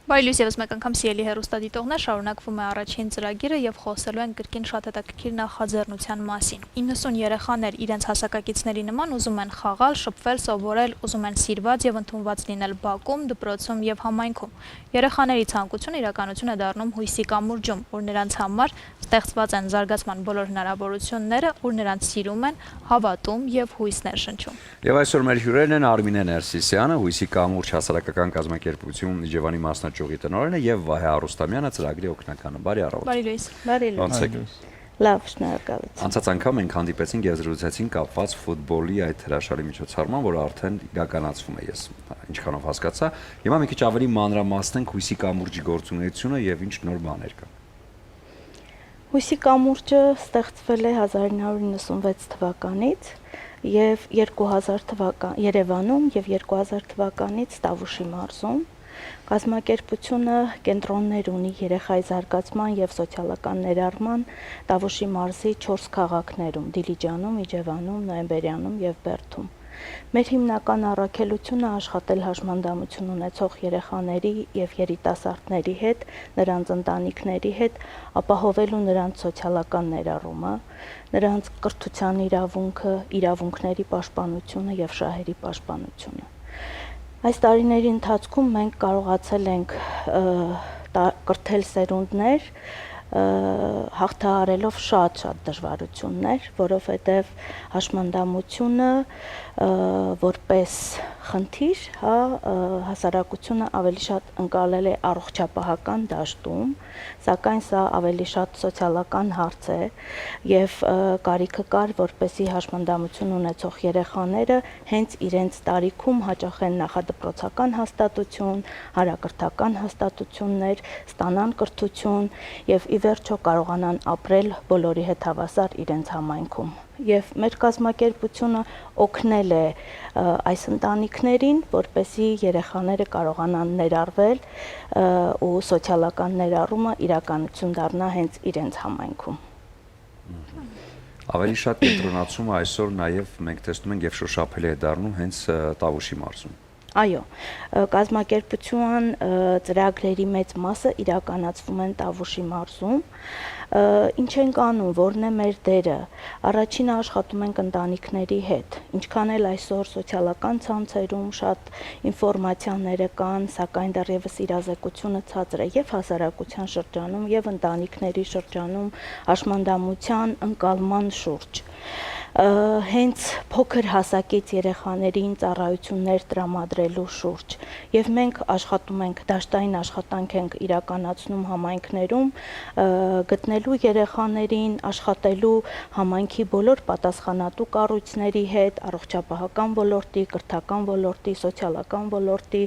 Բայլյուս եւս մեկ անգամ սիրելի հեռուստադիտողներ, շարունակվում է առաջին ծրագիրը եւ խոսելու են կրկին շատ հետաքրքիր նախաձեռնության մասին։ 90 երեխաներ իրենց հասակակիցների նման ուզում են խաղալ, շփվել, սովորել, ուզում են սիրված եւ ընդունված լինել բակում, դպրոցում եւ համայնքում։ Երեխաների ցանկությունը իրականություն է դառնում հույսի կամուրջում, ուր նրանց համար ստեղծված են զարգացման բոլոր հնարավորությունները, ուր նրանց սիրում են, հավատում եւ հույսներ շնչում։ Եվ այսօր մեր հյուրերն են Արմինե Ներսիսյանը, Հույսի կամուրջ հասարակական կազմակերպություն Իջևանի մասնաճյուղի տնօրենը եւ Վահե Արուստամյանը, ծրագրի օգնականը։ Բարի առավոտ։ Բարի լույս։ Բարի Ոնց եք։ լույս։ Լավ, շնորհակալություն։ Անցած անգամ մենք հանդիպեցինք եւ զրուցեցինք կապված ֆուտբոլի այդ հրաշալի միջոցառման, որը արդեն իրականացվում է, ես ինչքանով հասկացա։ Հիմա մի քիչ ավելի մանրամասնենք Հույսի կամուրջի գործունեությունը եւ ինչ նոր բաներ կա։ Հույսի կամուրջը ստեղծվել է 1996 թվականից եւ 2000 թվական Երևանում եւ 2000 թվականից Տավուշի մարզում։ Կազմակերպությունը կենտրոններ ունի երեխայի զարգացման եւ սոցիալական ներառման Տավուշի մարզի 4 քաղաքներում՝ Դիլիջանում, Իջևանում, Նոյեմբերյանում եւ Բերդում։ Մեր հիմնական առաքելությունը աշխատել հաշմանդամություն ունեցող երեխաների եւ երիտասարդների հետ, նրանց ընտանիքների հետ, ապահովելու նրանց սոցիալական ներառումը, նրանց կրթության իրավունքը, իրավունքների պաշտպանությունը եւ շահերի պաշտպանությունը։ Այս տարիների ընթացքում մենք կարողացել ենք կրթել սերունդներ, հաղթահարելով շատ դժվարություններ, որովհետև հաշմանդամությունը որպես խնդիր, հասարակությունը ավելի շատ ընկալել է առողջապահական դաշտում, սակայն սա ավելի շատ սոցիալական հարց է եւ կարիքը կար, որպեսզի հաշմանդամություն ունեցող երեխաները հենց իրենց տարիքում հաճախեն նախադպրոցական հաստատություն, հարակրթական հաստատություններ, ստանան կրթություն եւ ի վերջո կարողանան ապրել բոլորի հետ հավասար իրենց համայնքում։ Եվ մեր կազմակերպությունը օգնել է այս ընտանիքներին, որպեսզի երեխաները կարողանան ներառվել ու սոցիալական ներառումը իրականություն դառնա հենց իրենց համայնքում։ Ավելի շատ կենտրոնացումը այսօր նաև մենք տեսնում ենք եւ շոշափելի է դառնում հենց Տավուշի մարզում։ Այո, կազմակերպության ծրագրերի մեծ մասը իրականացվում են Տավուշի մարզում։ Ինչ ենք անում, որն է մեր դերը։ Առաջինը աշխատում ենք ընտանիքների հետ։ Ինչքան էլ այսօր սոցիալական ցանցերում շատ ինֆորմացիաները կան, սակայն դեռևս իրազեկությունը ցածր է եւ հասարակության շրջանում եւ ընտանիքների շրջանում հաշմանդամության ընկալման շուրջ։ Հենց փոքր հասակից երեխաներին ծառայություններ տրամադրելու շուրջ եւ մենք աշխատում ենք դաշտային աշխատանք ենք իրականացնում համայնքներում գտնելու երեխաներին աշխատելու համայնքի բոլոր պատասխանատու կառույցների հետ առողջապահական ոլորտի, կրթական ոլորտի, սոցիալական ոլորտի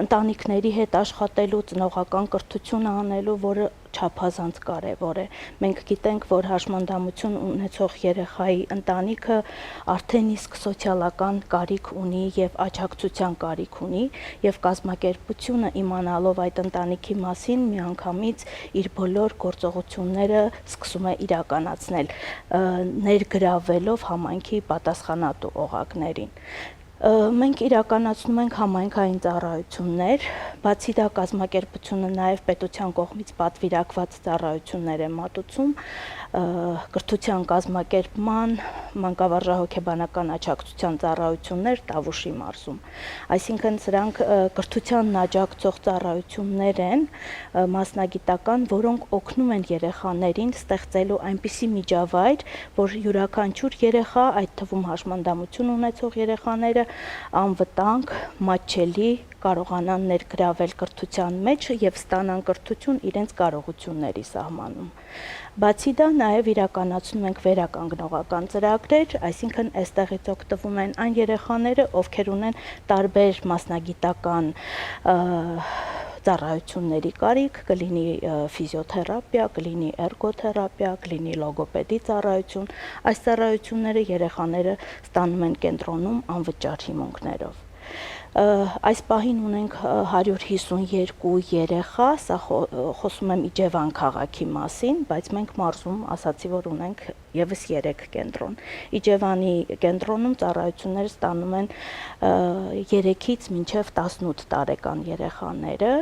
ընտանիքների հետ աշխատելու ծնողական կրթություն անելու, որը չափազանց կարևոր է։ Մենք գիտենք, որ հաշմանդամություն ունեցող երեխայի ընտանիքը արդեն իսկ սոցիալական կարիք ունի եւ աջակցության կարիք ունի եւ կազմակերպությունը իմանալով այդ ընտանիքի մասին միանգամից իր բոլոր գործողությունները սկսում է իրականացնել, ներգրավելով համայնքի պատասխանատու օղակներին։ Մենք իրականացնում ենք համայնքային ծառայություններ, բացի դա կազմակերպությունը նաև պետության կողմից պատվիրակված ծառայություններ է մատուցում, կրթության կազմակերպման, մանկավարժահոգեբանական աջակցության ծառայություններ Տավուշի մարզում։ Այսինքն սրանք կրթությանն աջակցող ծառայություններ են, մասնագիտական, որոնք օգնում են երեխաներին ստեղծելու այնպիսի միջավայր, որ յուրաքանչյուր երեխա, այդ թվում հաշմանդամություն ունեցող երեխաները անվտանգ, մատչելի կարողանան ներգրավել կրթության մեջ եւ ստանան կրթություն իրենց կարողությունների սահմանում։ Բացի դա նաև իրականացնում ենք վերականգնողական ծրագրեր, այսինքն այստեղից օգտվում են այն երեխաները, ովքեր ունեն տարբեր մասնագիտական ծառայությունների կարիք, կլինի ֆիզիոթերապիա, կլինի էրգոթերապիա, կլինի լոգոպեդի ծառայություն։ Այս ծառայությունները երեխաները ստանում են կենտրոնում անվճար հիմունքներով։ Այս պահին ունենք 152 երեխա, սա խոսում եմ Իջևան քաղաքի մասին, բայց մենք մարզում ասացի, որ ունենք եւս 3 կենտրոն։ Իջևանի կենտրոնում ծառայություններ ստանում են 3-ից մինչև 18 տարեկան երեխաները,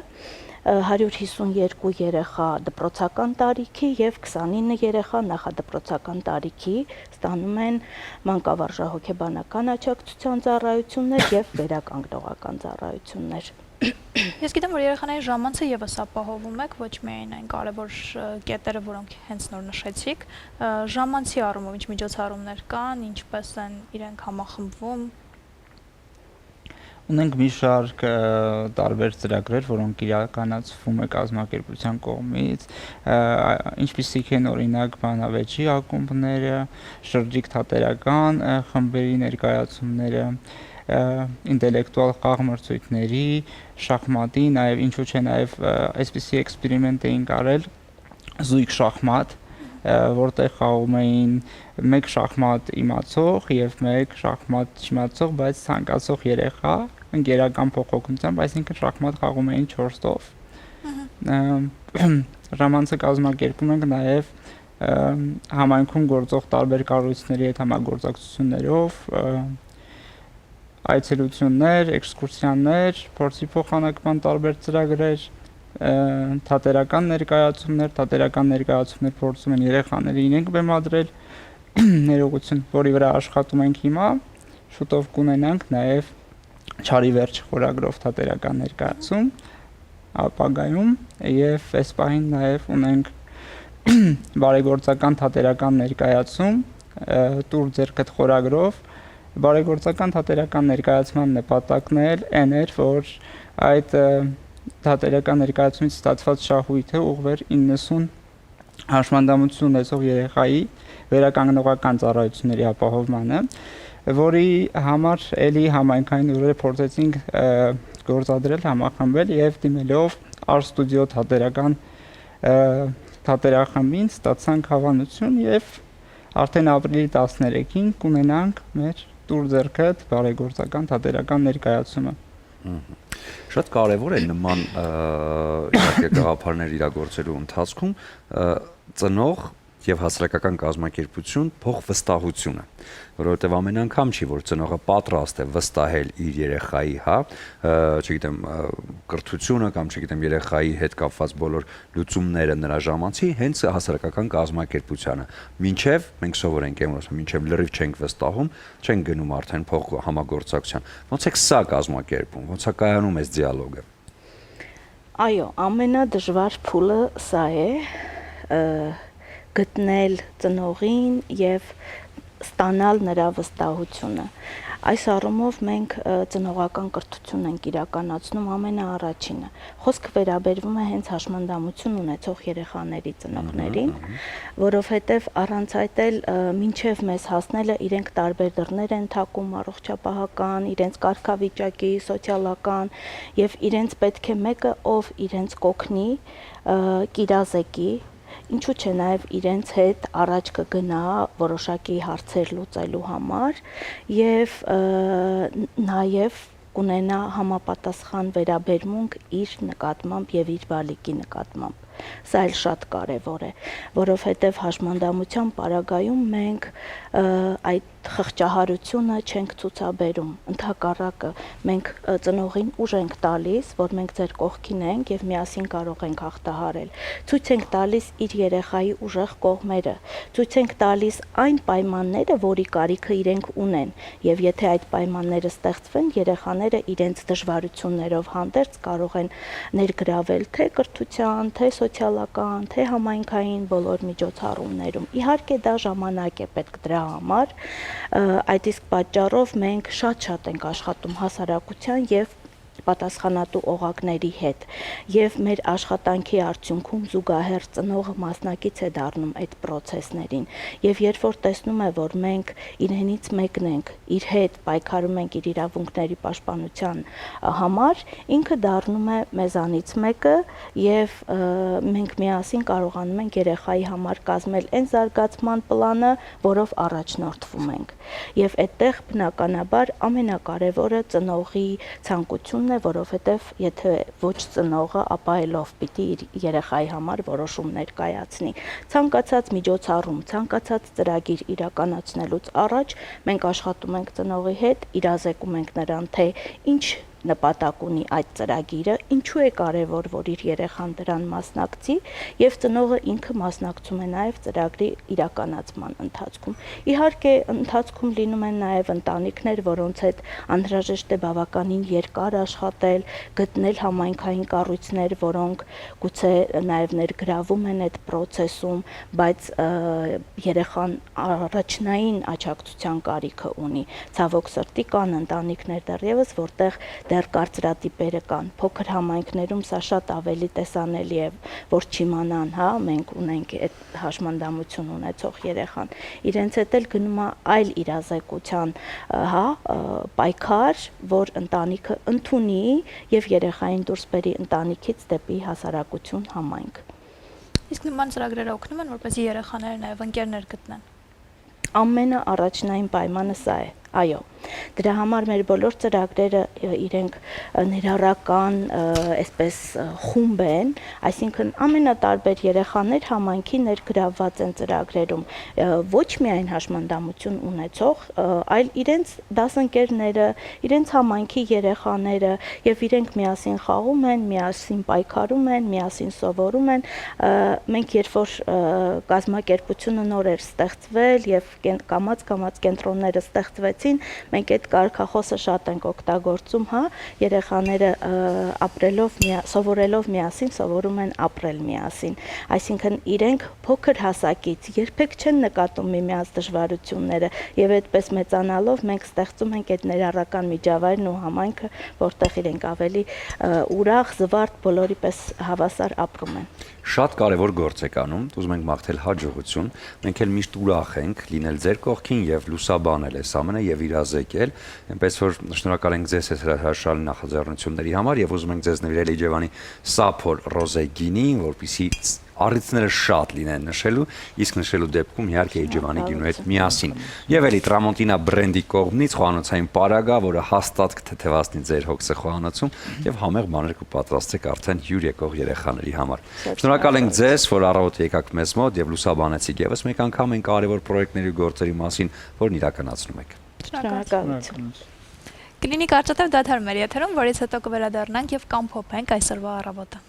152 երեխա դպրոցական տարիքի եւ 29 երեխա նախադպրոցական տարիքի ստանում են մանկավարժահոգեբանական աջակցության ծառայություններ եւ վերականգնողական ծառայություններ։ Ես գիտեմ, որ երեխաների ժամանցը եւս ապահովում եք, ոչ միայն այն կարևոր կետերը, որոնք հենց նոր նշեցիք, ժամանցի առումով ինչ միջոցառումներ կան, ինչպես են իրենք համախմբվում։ Ունենք մի շարք տարբեր ծրագրեր, որոնք իրականացվում է կազմակերպության կողմից, ինչպիսիք են օրինակ բանավեճի ակումբները, շրջիկ թատերական խմբերի ներկայացումները, ինտելեկտուալ խաղմրցույթների, շախմատի, նաև ինչու՞ չէ, նաև այսպիսի էքսպերիմենտ էին կարել զույգ շախմատ, որտեղ խաղում էին մեկ շախմատ իմացող եւ մեկ շախմատ չիմացող, բայց ցանկացող երեխա ընկերական փոխօգնությամբ, այսինքն շախմատ խաղում էին 4-ով։ Ժամանցը կազմակերպում ենք նաեւ համայնքում գործող տարբեր կառույցների հետ համագործակցություններով, այցելություններ, էքսկուրսիաներ, փորձի փոխանակման տարբեր ծրագրեր, թատերական ներկայացումներ փորձում են երեխաները իրենք բեմադրել ներողություն, որի վրա աշխատում ենք հիմա, շուտով կունենանք նաև Չարի վերջ խորագրով թատերական ներկայացում ապագայում եւ այս պահին նաև ունենք բարեգործական թատերական ներկայացում տուր ձեռքդ խորագրով բարեգործական թատերական ներկայացման նպատակն այն էր, որ այդ թատերական ներկայացումից ստացված շահույթը ուղղվեր 90 հաշմանդամություն ունեցող երեխայի վերականգնողական ծառայությունների ապահովմանը, որի համար էլի համայնքային ուժերը փորձեցինք գործադրել, համախմբել եւ դիմելով Art-Studio թատերախմբին ստացանք հավանություն եւ արդեն ապրիլի 13-ին կունենանք մեր տուր ձեռքդ բարեգործական թատերական ներկայացումը։ Շատ կարևոր է նման իհարկե գաղափարներ իրագործելու ընթացքում ծնող եւ հասարակական կազմակերպություն փոխվստահությունը, որովհետեւ ամեն անգամ չի, որ ծնողը պատրաստ է վստահել իր երեխայի, չգիտեմ, կրթությունը կամ չգիտեմ երեխայի հետ կապված բոլոր լուծումները նրա ժամանցի հենց հասարակական կազմակերպությանը։ Մինչեւ մենք սովորենք եմոսը, մինչեւ լրիվ չենք վստահում, չենք գնում արդեն փոխ համագործակցության։ Ոնց է սա կազմակերպում, ոնց է կայանում այս դիալոգը։ Այո, ամենադժվար փուլը սա է, գտնել ծնողին եւ ստանալ նրա վստահությունը։ Այս առումով մենք ծնողական կրթություն ենք իրականացնում ամենաառաջինը։ Խոսքը վերաբերվում է հենց հաշմանդամություն ունեցող երեխաների ծնողներին, որովհետև առանց այդ էլ մինչև մեզ հասնելը իրենք տարբեր դռներ են թակում առողջապահական, իրենց կարգավիճակի, սոցիալական եւ իրենց պետք է մեկը, ով իրենց կօգնի, կիրազեկի, ինչու՞ չէ նաև իրենց հետ առաջ կգնա որոշակի հարցեր լուծելու համար եւ նաև կունենա համապատասխան վերաբերմունք իր նկատմամբ եւ իր բալիկի նկատմամբ։ Սա էլ շատ կարևոր է, որովհետև հաշմանդամության պարագայում մենք այդ խղճահարությունը չենք ցուցաբերում, ընդհակառակը մենք ծնողին ուժ ենք տալիս, որ մենք ձեր կողքին ենք եւ միասին կարող ենք հաղթահարել։ Ցույց ենք տալիս իր երեխայի ուժեղ կողմերը, ցույց ենք տալիս այն պայմանները, որի կարիքը իրենք ունեն, եւ եթե այդ պայմանները ստեղծվեն, երեխաները իրենց դժվարություններով հանդերձ կարող են ներգրավել թե կրթության, թե սոցիալական, թե համայնքային բոլոր միջոցառումներում։ Իհարկե դա ժամանակ է պետք դրա համար, այդ իսկ պատճառով մենք շատ ենք աշխատում հասարակության եւ պատասխանատու օղակների հետ եւ մեր աշխատանքի արդյունքում զուգահեռ ծնողը մասնակից է դառնում այդ process-ներին եւ երբ որ տեսնում է որ մենք իրենից մեկն ենք իր հետ պայքարում ենք իր իրավունքների պաշտպանության համար ինքը դառնում է մեզանից մեկը եւ մենք միասին կարողանում ենք երեխայի համար կազմել այն զարգացման պլանը, որով առաջնորդվում ենք եւ այդտեղ բնականաբար ամենակարևորը ծնողի ցանկությունն որոշումն է, որովհետև եթե ոչ ծնողը, ապա ելով պիտի իր երեխայի համար որոշումներ կայացնի։ Ցանկացած միջոցառում, ցանկացած ծրագիր իրականացնելուց առաջ մենք աշխատում ենք ծնողի հետ, իրազեկում ենք նրան, թե ինչ նպատակ ունի այդ ծրագիրը, ինչու է կարևոր, որ իր երեխան դրան մասնակցի, եւ ծնողը ինքը մասնակցում է նաեւ ծրագրի իրականացման ընթացքում։ Իհարկե, ընթացքում լինում են նաեւ ընտանիքներ, որոնց հետ անհրաժեշտ է բավականին երկար աշխատել, գտնել համայնքային կառույցներ, որոնք գուցե նաեւ ներգրավում են այդ process-ում, բայց երեխան առաջնային աջակցության կարիքը ունի։ Ցավոք սրտի կան ընտանիքներ դեռևս, որտեղ դեռ կարծրատիպերը կան, փոքր համայնքներում սա շատ ավելի տեսանելի է, որ չիմանան, հա, մենք ունենք այդ հաշմանդամություն ունեցող երեխան, իրենց հետ էլ գնում է այլ իրազեկության, հա, պայքար, որ ընտանիքը ընդունի եւ երեխային դուրս բերի ընտանիքից դեպի հասարակություն, համայնք։ Իսկ նման ծրագրերը օգնում են, որպեսզի երեխաները նաեւ ընկերներ գտնեն։ Ամենաառաջնային պայմանը սա է, այո։ Դրա համար մեր բոլոր ծրագրերը իրենք ներառական, այսպես խումբ են, այսինքն ամենատարբեր երեխաներ համայնքի ներգրավված են ծրագրերում, ոչ միայն հաշմանդամություն ունեցող, այլ իրենց դասընկերները, իրենց համայնքի երեխաները եւ իրենք միասին խաղում են, միասին պայքարում են, միասին սովորում են։ Մենք երբ որ կազմակերպությունը նոր էր ստեղծվել եւ կամաց կենտրոնները ստեղծվեցին, մենք այդ կարգախոսը շատ ենք օգտագործում, հա, երեխաները ապրելով, սովորելով միասին, սովորում են ապրել միասին։ Այսինքն իրենք փոքր հասակից երբեք չեն նկատում միմյանց դժվարությունները եւ այդպես մեծանալով մենք ստեղծում ենք այդ ներառական միջավայրն ու համայնքը, որտեղ իրենք ավելի ուրախ, զվարթ, բոլորի պես հավասար ապրում են։ Շատ կարևոր գործ եք անում, ուզում ենք մաղթել հաջողություն, մենք էլ միշտ ուրախ ենք լինել ձեր կողքին եւ լուսաբանել այս ամենը եւ իրազեկել, այնպես որ շնորհակալ ենք ձեզ այս հրաշալի նախաձեռնությունների համար եւ ուզում ենք ձեզ նվիրել Իջևանի Սափոր Ռոզեգինին, որպեսզի առիթները շատ լինեն նշելու, իսկ նշելու դեպքում իհարկե Իջևանի գինու հետ միասին։ Եվ էլի Տրամոնտինա բրենդի կողմից խոհանոցային պարագա, որը հաստատ կթեթևացնի ձեր հոգսը խոհանոցում եւ համեղ բաներ կպատրաստեք արդեն հյուր եկող երեխաների համար։ Շնորհակալ ենք ձեզ, որ առավոտ եկաք մեզ մոտ եւ լուսաբանեցիք եւս մեկ անգամ այն կարևոր պրոյեկտների ու գործերի մասին, որն իրականացնում եք։ Շնորհակալություն։ Կլինի կարճատև դադար մեր եթերում, որից հետո կվերադառնանք եւ կամփոփենք այսօրվա առավոտը։